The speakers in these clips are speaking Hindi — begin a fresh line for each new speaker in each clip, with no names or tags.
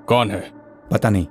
कौन है?
पता नहीं।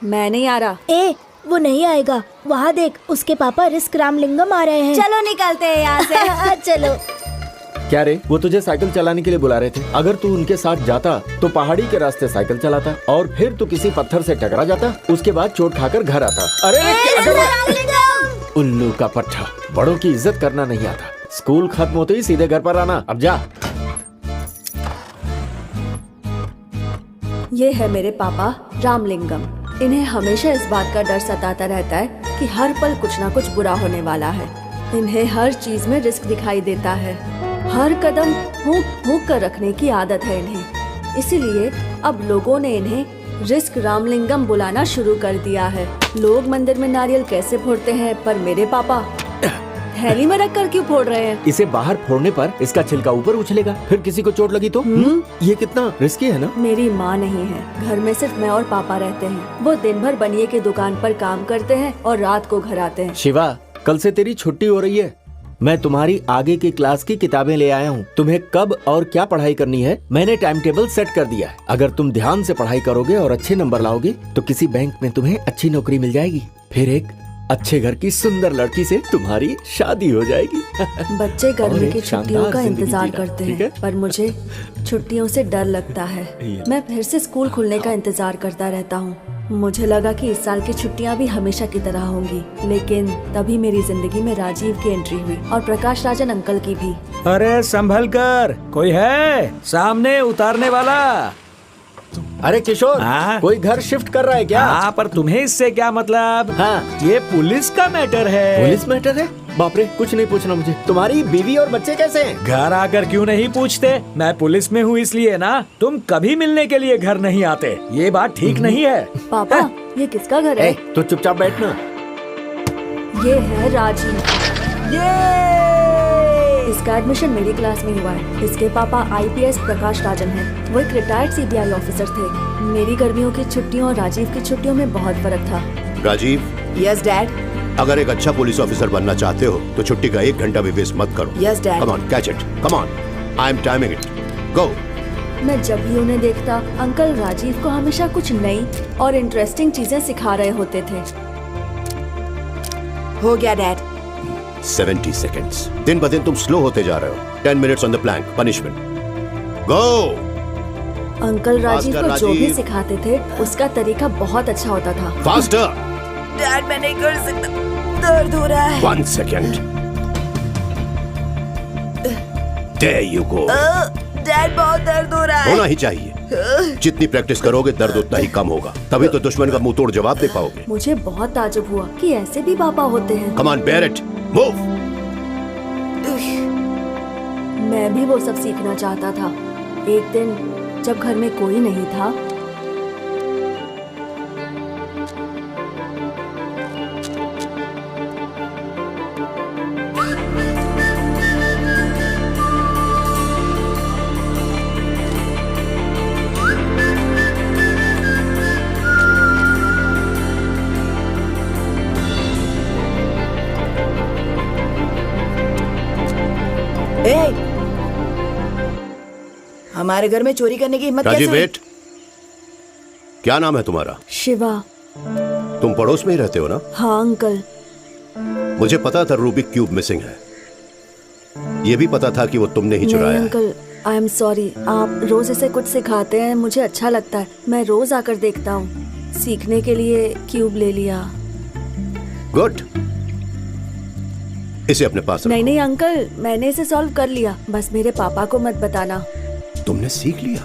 मैं नहीं आ रहा।
ए, वो नहीं आएगा। वहाँ देख, उसके पापा रिस्क रामलिंगम आ रहे हैं।
चलो निकलते हैं यहाँ से।
चलो।
क्या रे, वो तुझे साइकिल चलाने के लिए बुला रहे थे। अगर तू उनके साथ जाता तो पहाड़ी के रास्ते साइकिल चलाता और फिर तू किसी पत्थर से टकरा जाता, उसके बाद चोट खाकर घर आता। अरे उल्लू का पट्टा, बड़ों की इज्जत करना नहीं आता। स्कूल खत्म होते ही सीधे घर पर आना। अब जा।
ये है मेरे पापा रामलिंगम। इन्हें हमेशा इस बात का डर सताता रहता है कि हर पल कुछ ना कुछ बुरा होने वाला है। इन्हें हर चीज में रिस्क दिखाई देता है। हर कदम फूंक फूंक कर रखने की आदत है इन्हें। इसीलिए अब लोगों ने इन्हें रिस्क रामलिंगम बुलाना शुरू कर दिया है। लोग मंदिर में नारियल कैसे फोड़ते हैं, पर मेरे पापा थैली में रख कर क्यों फोड़ रहे हैं?
इसे बाहर फोड़ने पर इसका छिलका ऊपर उछलेगा, फिर किसी को चोट लगी तो ये कितना रिस्की है ना।
मेरी माँ नहीं है, घर में सिर्फ मैं और पापा रहते हैं। वो दिन भर बनिए की दुकान पर काम करते हैं और रात को घर आते हैं।
शिवा, कल से तेरी छुट्टी हो रही है। मैं तुम्हारी आगे की क्लास की किताबें ले आया हूँ। तुम्हें कब और क्या पढ़ाई करनी है मैंने टाइम टेबल सेट कर दिया है। अगर तुम ध्यान से पढ़ाई करोगे और अच्छे नंबर लाओगे तो किसी बैंक में तुम्हें अच्छी नौकरी मिल जाएगी। फिर एक अच्छे घर की सुंदर लड़की से तुम्हारी शादी हो जाएगी।
बच्चे गर्मी की छुट्टियों का इंतजार करते हैं, पर मुझे छुट्टियों से डर लगता है। मैं फिर से स्कूल खुलने का इंतजार करता रहता हूँ। मुझे लगा कि इस साल की छुट्टियाँ भी हमेशा की तरह होंगी, लेकिन तभी मेरी जिंदगी में राजीव की एंट्री हुई और प्रकाश राजन अंकल की भी।
अरे संभल कर, कोई है सामने उतारने वाला?
अरे किशोर, कोई घर शिफ्ट कर रहा है क्या?
हाँ, पर तुम्हें इससे क्या मतलब?
हाँ,
ये पुलिस का मैटर है।
पुलिस मैटर है? बाप रे, कुछ नहीं पूछना मुझे। तुम्हारी बीवी और बच्चे कैसे हैं?
घर आकर क्यों नहीं पूछते? मैं पुलिस में हूँ इसलिए ना। तुम कभी मिलने के लिए घर नहीं आते, ये बात ठीक नहीं है।
पापा, ये किसका घर है?
तो चुपचाप बैठना।
ये है राजीव। इसका एडमिशन मेरी क्लास में हुआ है। इसके पापा IPS प्रकाश राजन हैं। वो एक रिटायर्ड CBI ऑफिसर थे। मेरी गर्मियों की छुट्टियों और राजीव की छुट्टियों में बहुत फर्क था।
Rajeev,
yes dad.
अगर एक अच्छा पुलिस ऑफिसर बनना चाहते हो तो छुट्टी का 1 घंटा भी वेस्ट मत करो।
Yes dad.
Come on, catch it, come on, I am timing it, go.
मैं जब भी उन्हें देखता, अंकल राजीव को हमेशा कुछ नई और इंटरेस्टिंग चीजें सिखा रहे होते थे।
हो गया डैड।
70 सेकेंड्स। दिन ब दिन तुम स्लो होते जा रहे हो। 10 minutes on the plank, punishment, go.
Uncle Rajeev
faster,
को जो भी
राजीव।
सिखाते थे उसका तरीका बहुत अच्छा होता था।
फास्टर।
डैड मैं नहीं कर सकता, दर्द हो रहा है।
1 second. There you go.
Dad बहुत दर्द हो रहा है।
होना ही चाहिए। जितनी प्रैक्टिस करोगे दर्द उतना ही कम होगा, तभी तो दुश्मन का मुंह तोड़ जवाब दे पाओगे।
मुझे बहुत ताजुब हुआ कि ऐसे भी पापा होते हैं।
Come on, bear it, move.
मैं भी वो सब सीखना चाहता था। एक दिन जब घर में कोई नहीं था,
हमारे घर में चोरी करने की हिम्मत कैसे
राजीव
हुई?
वेट, क्या नाम है तुम्हारा?
शिवा।
तुम पड़ोस में ही रहते हो ना?
हाँ अंकल।
मुझे पता था रूबिक क्यूब मिसिंग है। ये भी पता था कि वो तुमने ही
नहीं
चुराया है।
Uncle, I am sorry. आप रोज ऐसे कुछ सिखाते हैं, मुझे अच्छा लगता है। मैं रोज आकर देखता हूँ। सीखने के लिए क्यूब ले लिया।
गुड, इसे अपने पास रखो।
नहीं नहीं अंकल, मैंने इसे सॉल्व कर लिया। बस मेरे पापा को मत बताना।
तुमने सीख लिया?